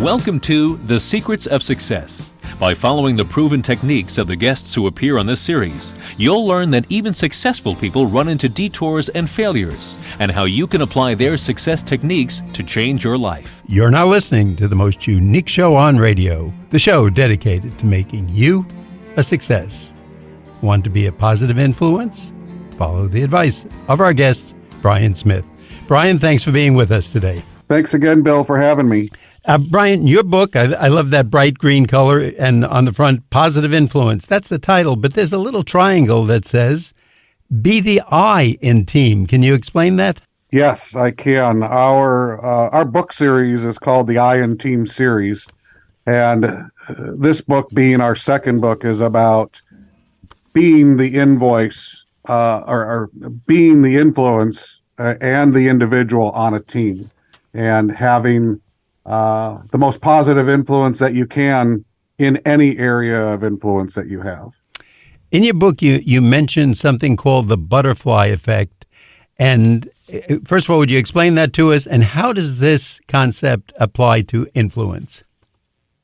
Welcome to The Secrets of Success. By following the proven techniques of the guests who appear on this series, you'll learn that even successful people run into detours and failures, and how you can apply their success techniques to change your life. You're now listening to the most unique show on radio, the show dedicated to making you a success. Want to be a positive influence? Follow the advice of our guest, Brian Smith. Brian, thanks for being with us today. Thanks again, Bill, for having me. Brian, your book, I love that bright green color, and on the front, Positive Influence. That's the title, but there's a little triangle that says, be the I in team. Can you explain that? Yes, I can. Our book series is called the I in Team series, and this book, being our second book, is about being the invoice or being the influence and the individual on a team, and having the most positive influence that you can in any area of influence that you have. In your book, you mentioned something called the butterfly effect. And first of all, would you explain that to us? And how does this concept apply to influence?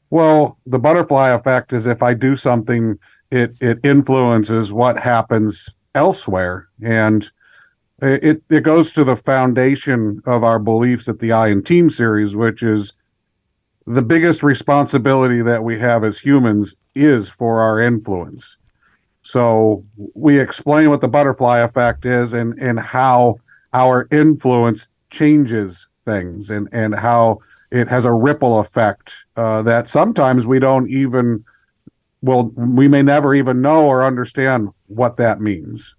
Well, the butterfly effect is if I do something, it influences what happens elsewhere. And it goes to the foundation of our beliefs at the I in Team series, which is the biggest responsibility that we have as humans is for our influence. So we explain what the butterfly effect is and how our influence changes things and how it has a ripple effect that sometimes we may never even know or understand what that means.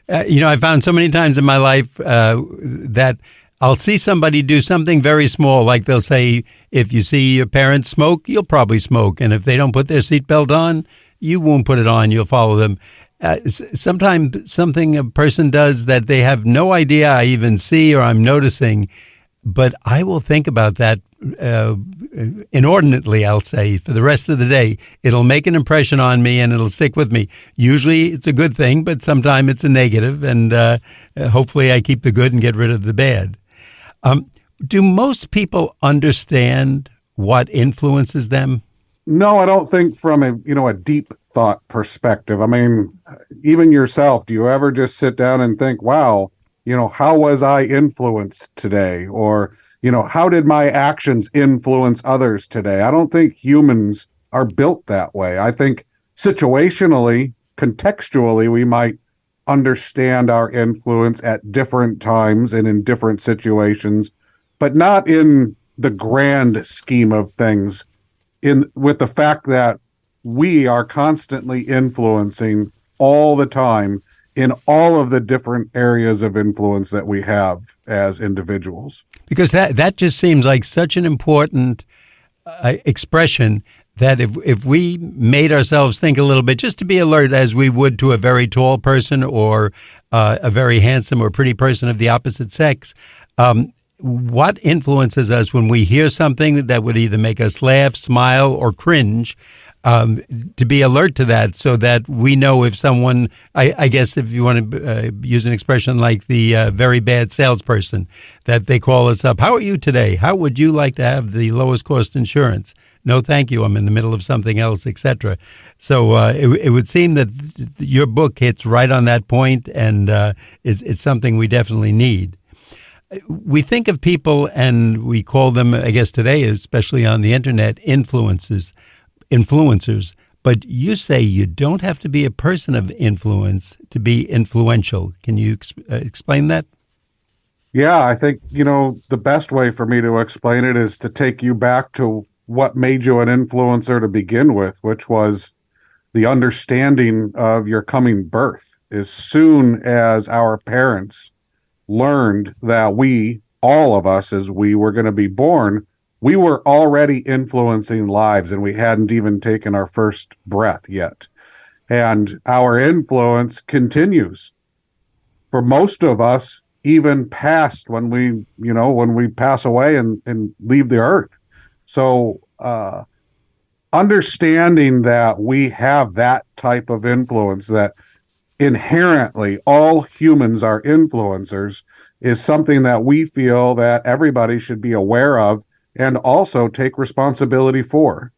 I found so many times in my life that I'll see somebody do something very small, like they'll say, if you see your parents smoke, you'll probably smoke. And if they don't put their seatbelt on, you won't put it on, you'll follow them. Sometimes something a person does that they have no idea I even see or I'm noticing, but I will think about that inordinately, I'll say, for the rest of the day. It'll make an impression on me and it'll stick with me. Usually it's a good thing, but sometimes it's a negative, and hopefully I keep the good and get rid of the bad. Do most people understand what influences them? No, I don't think from a deep thought perspective. I mean, even yourself, do you ever just sit down and think, wow, how was I influenced today? Or, how did my actions influence others today? I don't think humans are built that way. I think situationally, contextually, we might understand our influence at different times and in different situations, but not in the grand scheme of things, with the fact that we are constantly influencing all the time in all of the different areas of influence that we have as individuals. Because that just seems like such an important expression that if we made ourselves think a little bit, just to be alert as we would to a very tall person or a very handsome or pretty person of the opposite sex, what influences us when we hear something that would either make us laugh, smile, or cringe, to be alert to that so that we know if someone, I guess if you want to use an expression like the very bad salesperson, that they call us up. How are you today? How would you like to have the lowest cost insurance? No, thank you. I'm in the middle of something else, etc. So it would seem that your book hits right on that point, and it's something we definitely need. We think of people, and we call them, I guess today, especially on the internet, influencers. But you say you don't have to be a person of influence to be influential. Can you explain that? Yeah, I think, the best way for me to explain it is to take you back to what made you an influencer to begin with, which was the understanding of your coming birth. As soon as our parents learned that all of us, as we were going to be born, we were already influencing lives, and we hadn't even taken our first breath yet. And our influence continues for most of us, even past when we pass away and leave the earth. So understanding that we have that type of influence, that inherently all humans are influencers, is something that we feel that everybody should be aware of and also take responsibility for.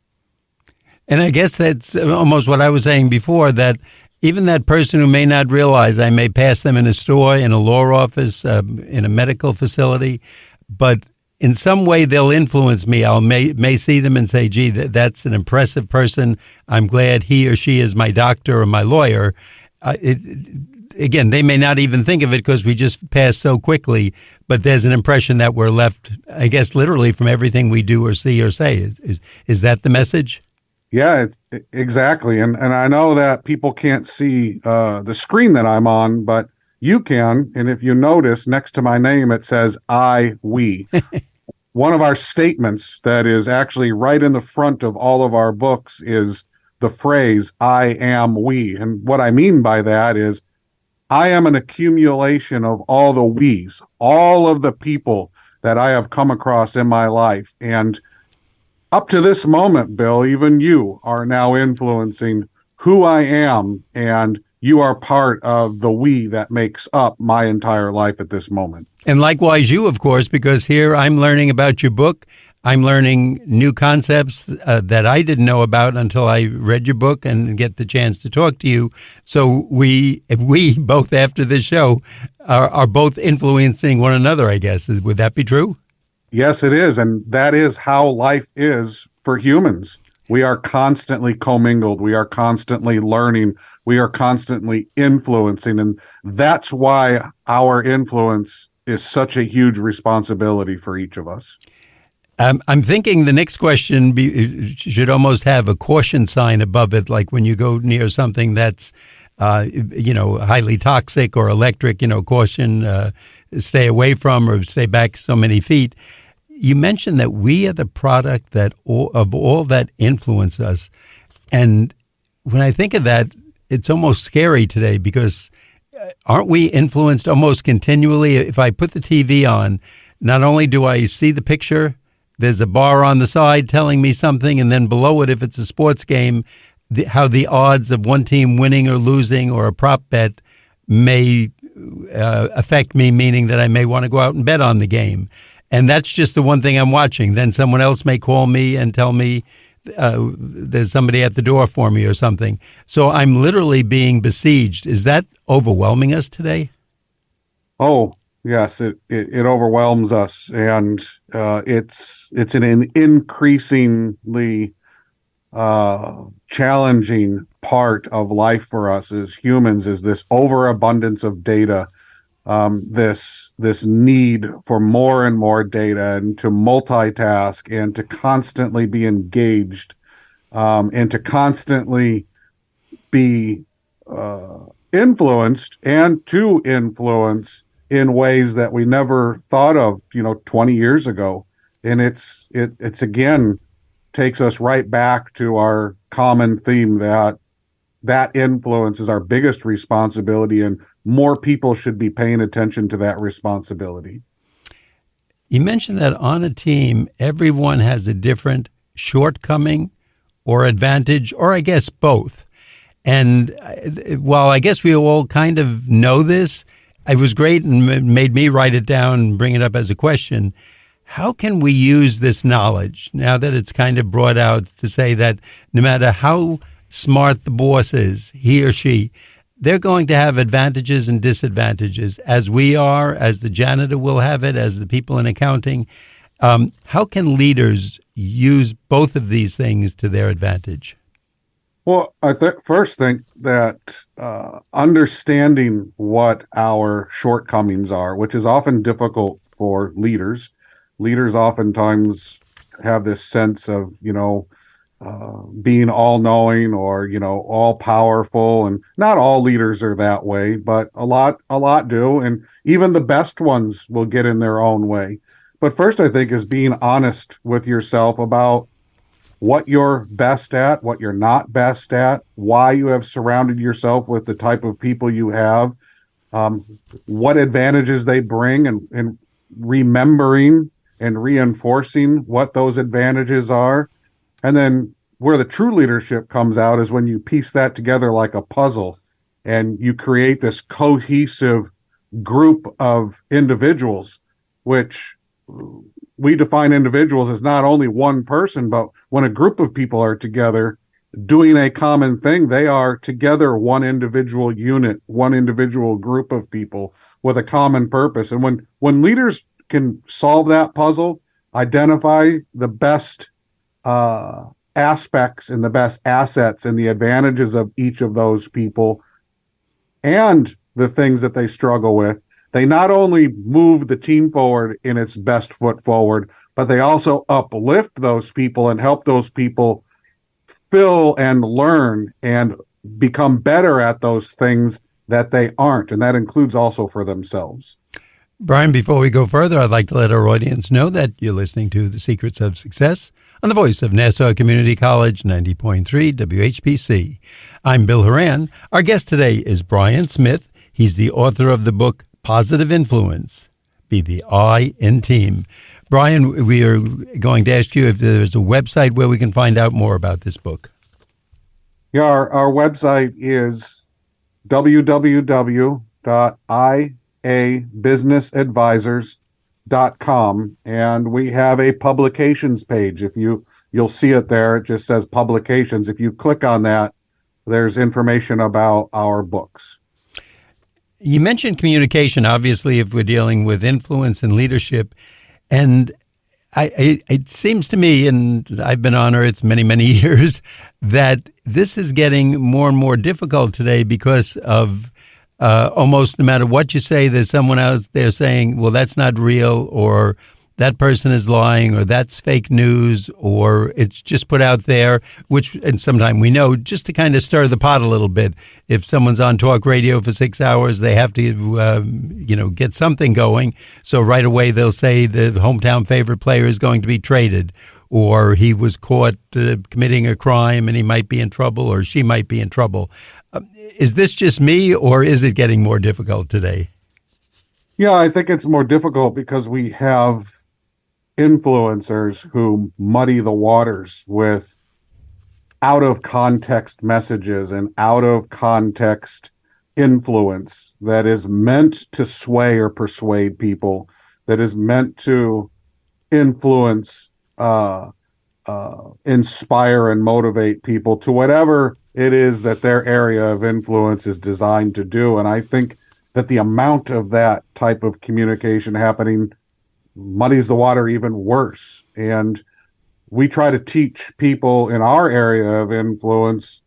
And I guess that's almost what I was saying before, that even that person who may not realize I may pass them in a store, in a law office, in a medical facility, but in some way they'll influence me. I may see them and say, gee, that's an impressive person. I'm glad he or she is my doctor or my lawyer. Again, they may not even think of it because we just pass so quickly, but there's an impression that we're left, I guess, literally from everything we do or see or say. Is that the message? Yeah, exactly. And I know that people can't see the screen that I'm on, but you can. And if you notice, next to my name, it says we. One of our statements that is actually right in the front of all of our books is the phrase, I am we. And what I mean by that is I am an accumulation of all the we's, all of the people that I have come across in my life. And up to this moment, Bill, even you are now influencing who I am, and you are part of the we that makes up my entire life at this moment. And likewise you, of course, because here I'm learning about your book. I'm learning new concepts that I didn't know about until I read your book and get the chance to talk to you. So we both, after this show, are both influencing one another, I guess. Would that be true? Yes, it is. And that is how life is for humans. We are constantly commingled. We are constantly learning. We are constantly influencing. And that's why our influence is such a huge responsibility for each of us. I'm thinking the next question should almost have a caution sign above it, like when you go near something that's, highly toxic or electric, caution, stay away from or stay back so many feet. You mentioned that we are the product of all that influence us. And when I think of that, it's almost scary today because aren't we influenced almost continually? If I put the TV on, not only do I see the picture, there's a bar on the side telling me something, and then below it, if it's a sports game, how the odds of one team winning or losing or a prop bet may affect me, meaning that I may want to go out and bet on the game. And that's just the one thing I'm watching. Then someone else may call me and tell me there's somebody at the door for me or something. So I'm literally being besieged. Is that overwhelming us today? Oh, yes, it overwhelms us. And it's an increasingly challenging part of life for us as humans, is this overabundance of data, this need for more and more data and to multitask and to constantly be engaged, and to constantly be influenced and to influence in ways that we never thought of, 20 years ago. And it's again takes us right back to our common theme that influence is our biggest responsibility, and more people should be paying attention to that responsibility. You mentioned that on a team, everyone has a different shortcoming or advantage, or I guess both. And while I guess we all kind of know this, it was great and made me write it down and bring it up as a question. How can we use this knowledge now that it's kind of brought out to say that no matter how smart the boss is, he or she, they're going to have advantages and disadvantages, as we are, as the janitor will have it, as the people in accounting. How can leaders use both of these things to their advantage? Well, I first think that understanding what our shortcomings are, which is often difficult for leaders. Leaders oftentimes have this sense of, being all-knowing or, all-powerful, and not all leaders are that way, but a lot do, and even the best ones will get in their own way. But first, I think, is being honest with yourself about what you're best at, what you're not best at, why you have surrounded yourself with the type of people you have, what advantages they bring, and remembering and reinforcing what those advantages are. And then where the true leadership comes out is when you piece that together like a puzzle and you create this cohesive group of individuals, which we define individuals as not only one person, but when a group of people are together doing a common thing, they are together one individual unit, one individual group of people with a common purpose. And when leaders can solve that puzzle, identify the best aspects and the best assets and the advantages of each of those people and the things that they struggle with, they not only move the team forward in its best foot forward, but they also uplift those people and help those people fill and learn and become better at those things that they aren't. And that includes also for themselves. Brian, before we go further, I'd like to let our audience know that you're listening to The Secrets of Success on the voice of Nassau Community College, 90.3 WHPC. I'm Bill Horan. Our guest today is Brian Smith. He's the author of the book, Positive Influence, Be the I in Team. Brian, we are going to ask you if there's a website where we can find out more about this book. Yeah, our website is www.iabusinessadvisors.com, and we have a publications page. If you'll see it there, it just says publications. If you click on that, there's information about our books. You mentioned communication, obviously, if we're dealing with influence and leadership. And it seems to me, and I've been on Earth many, many years, that this is getting more and more difficult today because of almost no matter what you say, there's someone out there saying, well, that's not real, or that person is lying, or that's fake news, or it's just put out there, which, and sometimes we know, just to kind of stir the pot a little bit. If someone's on talk radio for 6 hours, they have to, get something going. So right away they'll say the hometown favorite player is going to be traded, or he was caught committing a crime and he might be in trouble, or she might be in trouble. Is this just me, or is it getting more difficult today? Yeah, I think it's more difficult because we have influencers who muddy the waters with out of context messages and out of context influence that is meant to sway or persuade people, that is meant to influence, inspire and motivate people to whatever it is that their area of influence is designed to do. And I think that the amount of that type of communication happening muddies the water even worse. And we try to teach people in our area of influence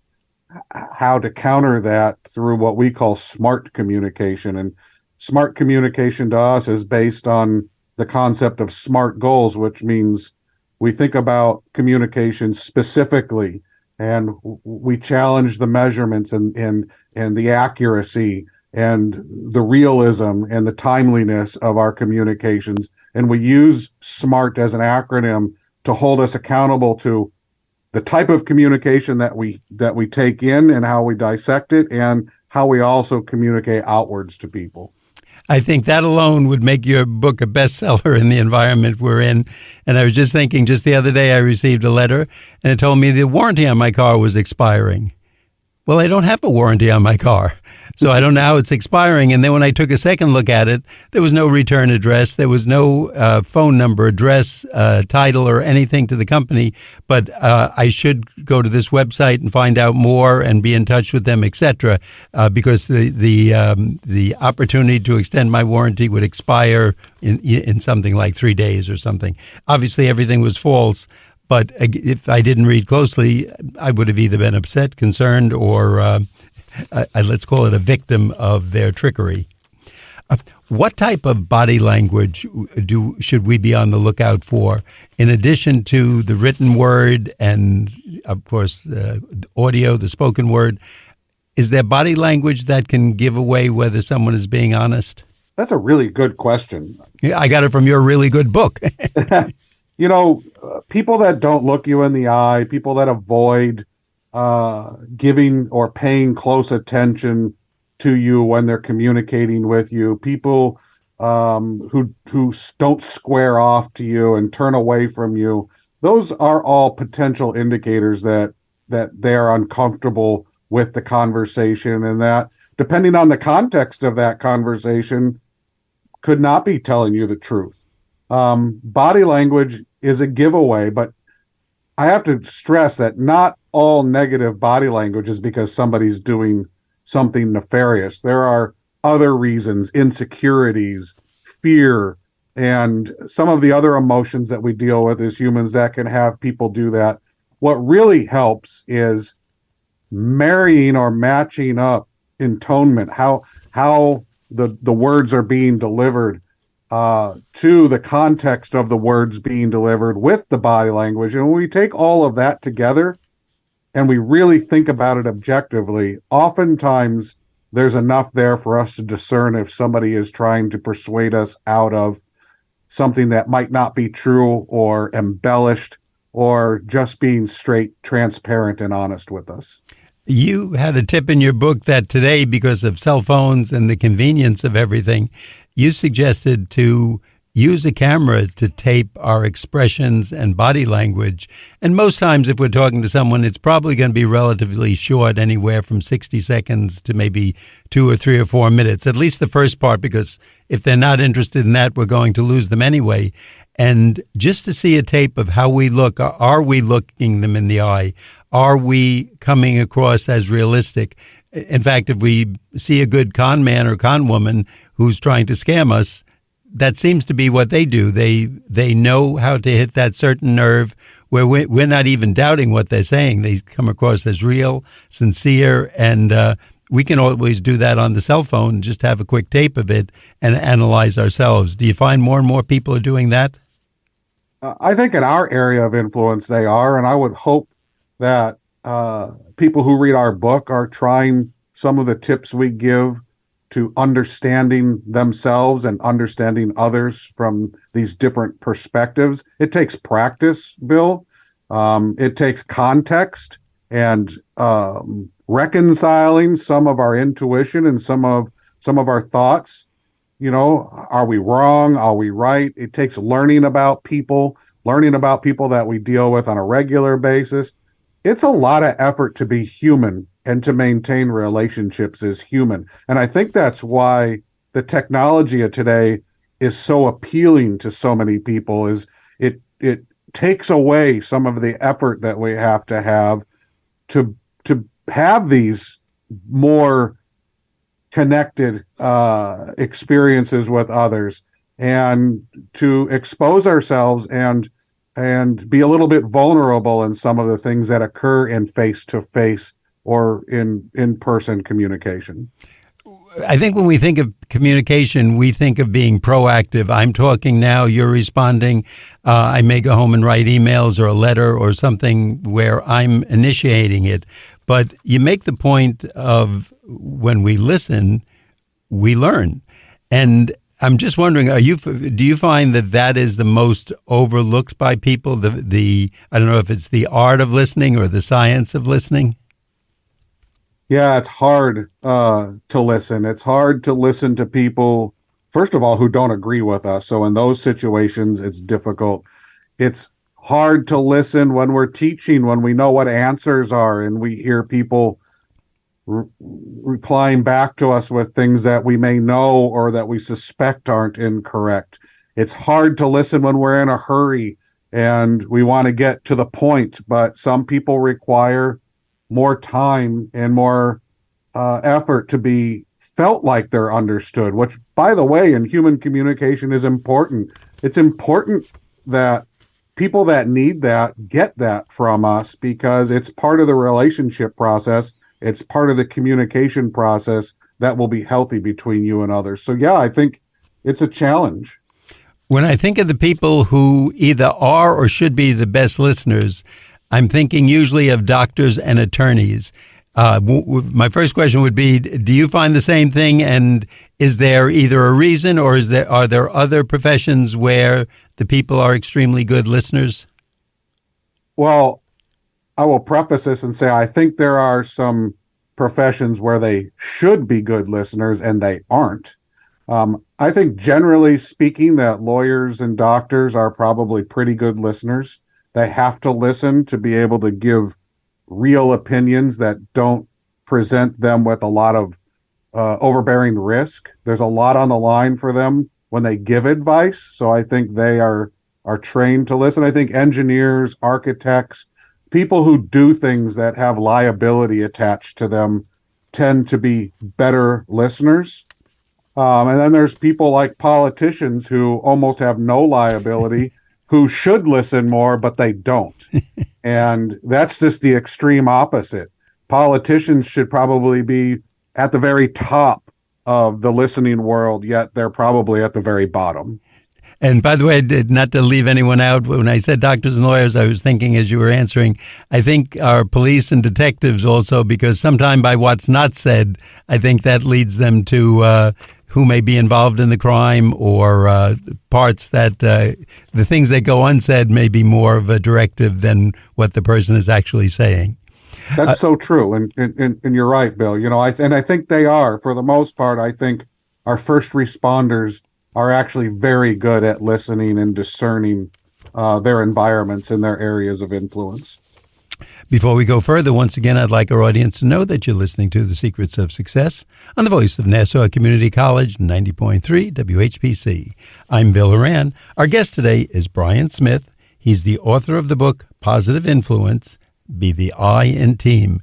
how to counter that through what we call smart communication. And smart communication to us is based on the concept of SMART goals, which means we think about communication specifically, and we challenge the measurements and the accuracy and the realism and the timeliness of our communications. And we use SMART as an acronym to hold us accountable to the type of communication that we take in and how we dissect it and how we also communicate outwards to people. I think that alone would make your book a bestseller in the environment we're in. And I was just thinking, just the other day I received a letter and it told me the warranty on my car was expiring. Well, I don't have a warranty on my car, so I don't know how it's expiring. And then when I took a second look at it, there was no return address. There was no phone number, address, title, or anything to the company. But I should go to this website and find out more and be in touch with them, etc. Because the opportunity to extend my warranty would expire in something like 3 days or something. Obviously, everything was false. But if I didn't read closely, I would have either been upset, concerned, or let's call it a victim of their trickery. What type of body language should we be on the lookout for, in addition to the written word and, of course, audio, the spoken word? Is there body language that can give away whether someone is being honest? That's a really good question. Yeah, I got it from your really good book. People that don't look you in the eye, people that avoid giving or paying close attention to you when they're communicating with you, people who don't square off to you and turn away from you, those are all potential indicators that they're uncomfortable with the conversation, and that, depending on the context of that conversation, could not be telling you the truth. Body language is a giveaway, but I have to stress that not all negative body language is because somebody's doing something nefarious. There are other reasons, insecurities, fear, and some of the other emotions that we deal with as humans that can have people do that. What really helps is marrying or matching up intonement, how the words are being delivered to the context of the words being delivered with the body language. And when we take all of that together and we really think about it objectively, oftentimes there's enough there for us to discern if somebody is trying to persuade us out of something that might not be true or embellished or just being straight, transparent, and honest with us. You had a tip in your book that today, because of cell phones and the convenience of everything, you suggested to use a camera to tape our expressions and body language. And most times if we're talking to someone, it's probably going to be relatively short, anywhere from 60 seconds to maybe 2 or 3 or 4 minutes, at least the first part, because if they're not interested in that, we're going to lose them anyway. And just to see a tape of how we look, are we looking them in the eye? Are we coming across as realistic? In fact, if we see a good con man or con woman who's trying to scam us, that seems to be what they do. They know how to hit that certain nerve where we're not even doubting what they're saying. They come across as real, sincere, and we can always do that on the cell phone, just have a quick tape of it and analyze ourselves. Do you find more and more people are doing that? I think in our area of influence they are, and I would hope that people who read our book are trying some of the tips we give to understanding themselves and understanding others from these different perspectives. It takes practice, Bill. It takes context and reconciling some of our intuition and some of our thoughts. You know, are we wrong? Are we right? It takes learning about people that we deal with on a regular basis. It's a lot of effort to be human and to maintain relationships as human. And I think that's why the technology of today is so appealing to so many people, is it takes away some of the effort that we have to have these more connected experiences with others and to expose ourselves and be a little bit vulnerable in some of the things that occur in face-to-face or in-person communication. I think when we think of communication, we think of being proactive. I'm talking now, you're responding. I may go home and write emails or a letter or something where I'm initiating it. But you make the point of when we listen, we learn. And I'm just wondering, do you find that is the most overlooked by people? The I don't know if it's the art of listening or the science of listening. Yeah, it's hard to listen. It's hard to listen to people, first of all, who don't agree with us. So in those situations, it's difficult. It's hard to listen when we're teaching, when we know what answers are, and we hear people replying back to us with things that we may know or that we suspect aren't incorrect. It's hard to listen when we're in a hurry and we want to get to the point, but some people require more time and more effort to be felt like they're understood, which, by the way, in human communication is important. It's important that people that need that get that from us because it's part of the relationship process. It's part of the communication process that will be healthy between you and others. So, yeah, I think it's a challenge. When I think of the people who either are or should be the best listeners, I'm thinking usually of doctors and attorneys. My first question would be, do you find the same thing? And is there either a reason or are there other professions where the people are extremely good listeners? Well, I will preface this and say I think there are some professions where they should be good listeners and they aren't. I think generally speaking that lawyers and doctors are probably pretty good listeners. They have to listen to be able to give real opinions that don't present them with a lot of overbearing risk. There's a lot on the line for them when they give advice. So I think they are trained to listen. I think engineers, architects, people who do things that have liability attached to them tend to be better listeners. And then there's people like politicians who almost have no liability, who should listen more, but they don't. And that's just the extreme opposite. Politicians should probably be at the very top of the listening world, yet they're probably at the very bottom. And by the way, not to leave anyone out, when I said doctors and lawyers, I was thinking as you were answering, I think our police and detectives also, because sometime by what's not said, I think that leads them to who may be involved in the crime, or parts that the things that go unsaid may be more of a directive than what the person is actually saying. That's so true. And you're right, Bill. I think they are, for the most part. I think our first responders are actually very good at listening and discerning their environments and their areas of influence. Before we go further, once again, I'd like our audience to know that you're listening to The Secrets of Success on the voice of Nassau Community College, 90.3 WHPC. I'm Bill Horan. Our guest today is Brian Smith. He's the author of the book, Positive Influence, Be the I in Team.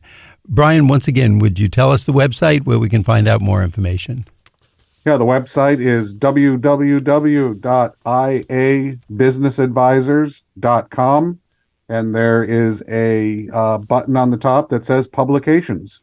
Brian, once again, would you tell us the website where we can find out more information? Yeah, the website is www.iabusinessadvisors.com, and there is a button on the top that says Publications.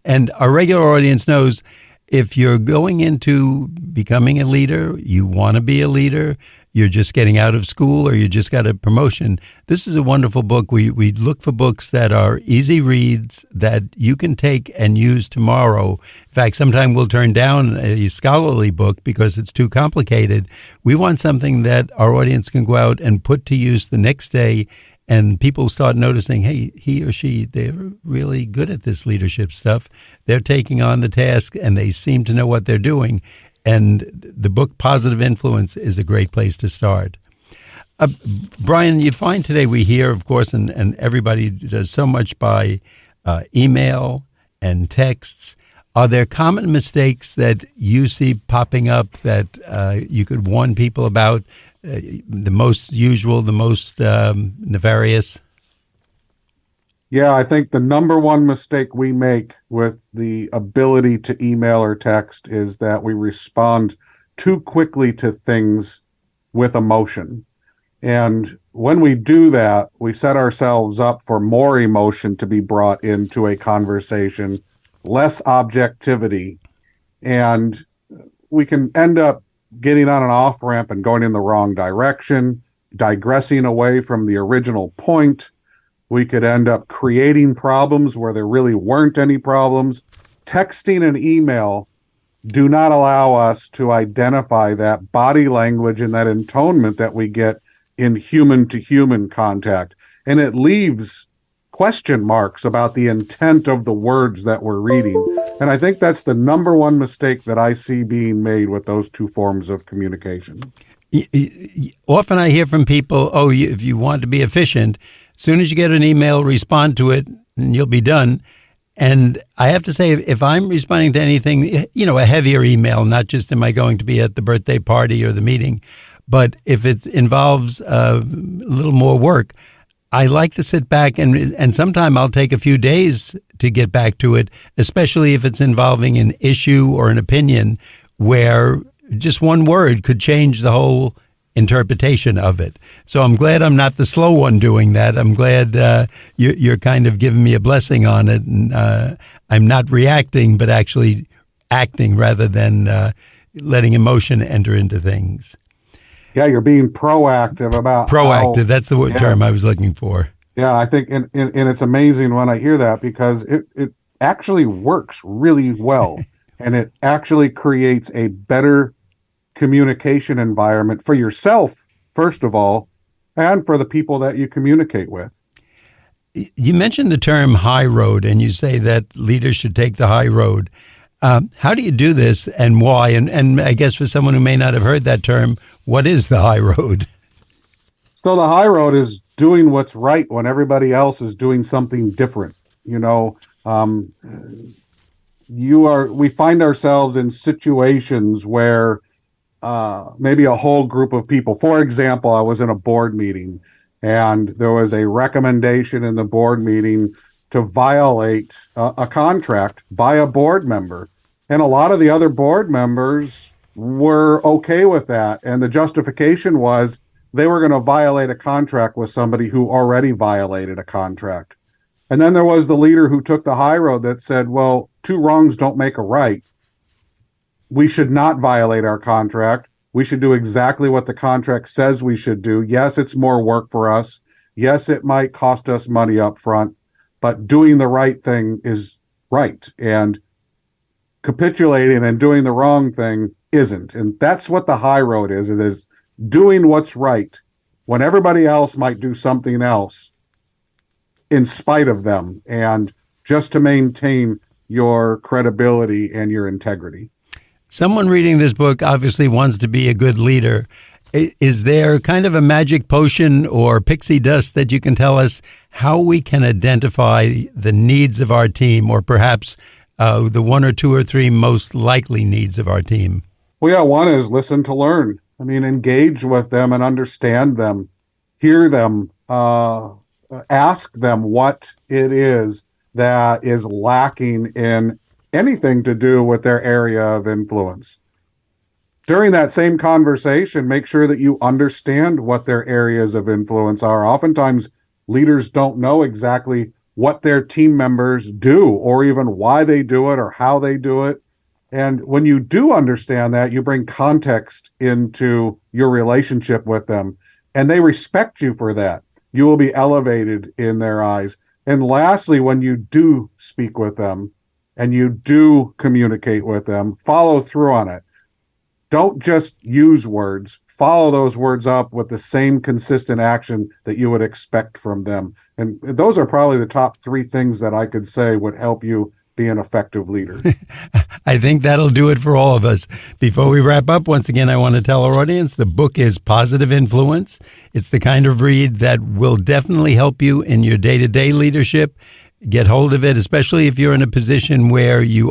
And our regular audience knows if you're going into becoming a leader, you want to be a leader, you're just getting out of school, or you just got a promotion, this is a wonderful book. We look for books that are easy reads that you can take and use tomorrow. In fact, sometimes we'll turn down a scholarly book because it's too complicated. We want something that our audience can go out and put to use the next day, and people start noticing, hey, he or she, they're really good at this leadership stuff. They're taking on the task, and they seem to know what they're doing. And the book Positive Influence is a great place to start. Brian, you find today we hear, of course, and everybody does so much by email and texts. Are there common mistakes that you see popping up that you could warn people about? The most usual, the most nefarious? Yeah, I think the number one mistake we make with the ability to email or text is that we respond too quickly to things with emotion. And when we do that, we set ourselves up for more emotion to be brought into a conversation, less objectivity, and we can end up getting on an off-ramp and going in the wrong direction, digressing away from the original point. We could end up creating problems where there really weren't any problems. Texting and email do not allow us to identify that body language and that intonement that we get in human-to-human contact. And it leaves question marks about the intent of the words that we're reading. And I think that's the number one mistake that I see being made with those two forms of communication. Often I hear from people, if you want to be efficient, as soon as you get an email, respond to it, and you'll be done. And I have to say, if I'm responding to anything, a heavier email, not just am I going to be at the birthday party or the meeting, but if it involves a little more work, I like to sit back and sometime I'll take a few days to get back to it, especially if it's involving an issue or an opinion where just one word could change the whole interpretation of it. So I'm glad I'm not the slow one doing that. I'm glad you're kind of giving me a blessing on it. And I'm not reacting, but actually acting rather than letting emotion enter into things. Yeah, you're being proactive about proactive. That's the term I was looking for. Yeah, I think, and it's amazing when I hear that because it actually works really well. And it actually creates a better communication environment for yourself, first of all, and for the people that you communicate with. You mentioned the term high road, and you say that leaders should take the high road. How do you do this and why? And I guess for someone who may not have heard that term, what is the high road? So the high road is doing what's right when everybody else is doing something different. We find ourselves in situations where maybe a whole group of people. For example, I was in a board meeting and there was a recommendation in the board meeting to violate a contract by a board member. And a lot of the other board members were okay with that. And the justification was they were going to violate a contract with somebody who already violated a contract. And then there was the leader who took the high road that said, well, two wrongs don't make a right. We should not violate our contract. We should do exactly what the contract says we should do. Yes, it's more work for us. Yes, it might cost us money up front, but doing the right thing is right. And capitulating and doing the wrong thing isn't. And that's what the high road is. It is doing what's right when everybody else might do something else in spite of them, and just to maintain your credibility and your integrity. Someone reading this book obviously wants to be a good leader. Is there kind of a magic potion or pixie dust that you can tell us how we can identify the needs of our team, or perhaps the one or two or three most likely needs of our team? Well, yeah, one is listen to learn. I mean, engage with them and understand them, hear them, ask them what it is that is lacking in anything to do with their area of influence. During that same conversation, make sure that you understand what their areas of influence are. Oftentimes, leaders don't know exactly what their team members do, or even why they do it or how they do it. And when you do understand that, you bring context into your relationship with them, and they respect you for that. You will be elevated in their eyes. And lastly, when you do speak with them and you do communicate with them, follow through on it. Don't just use words. Follow those words up with the same consistent action that you would expect from them. And those are probably the top three things that I could say would help you be an effective leader. I think that'll do it for all of us. Before we wrap up, once again, I want to tell our audience the book is Positive Influence. It's the kind of read that will definitely help you in your day-to-day leadership. Get hold of it, especially if you're in a position where you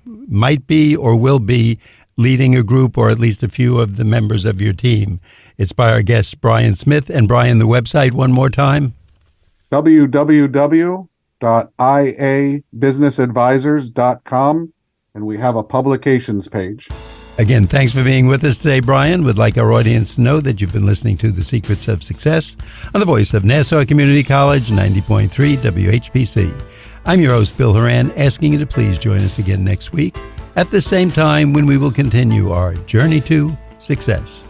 might be, or will be leading a group, or at least a few of the members of your team. It's by our guest, Brian Smith. And Brian, the website one more time. www.iabusinessadvisors.com, and we have a publications page. Again, thanks for being with us today, Brian. We'd like our audience to know that you've been listening to The Secrets of Success on the voice of Nassau Community College, 90.3 WHPC. I'm your host, Bill Horan, asking you to please join us again next week at the same time when we will continue our journey to success.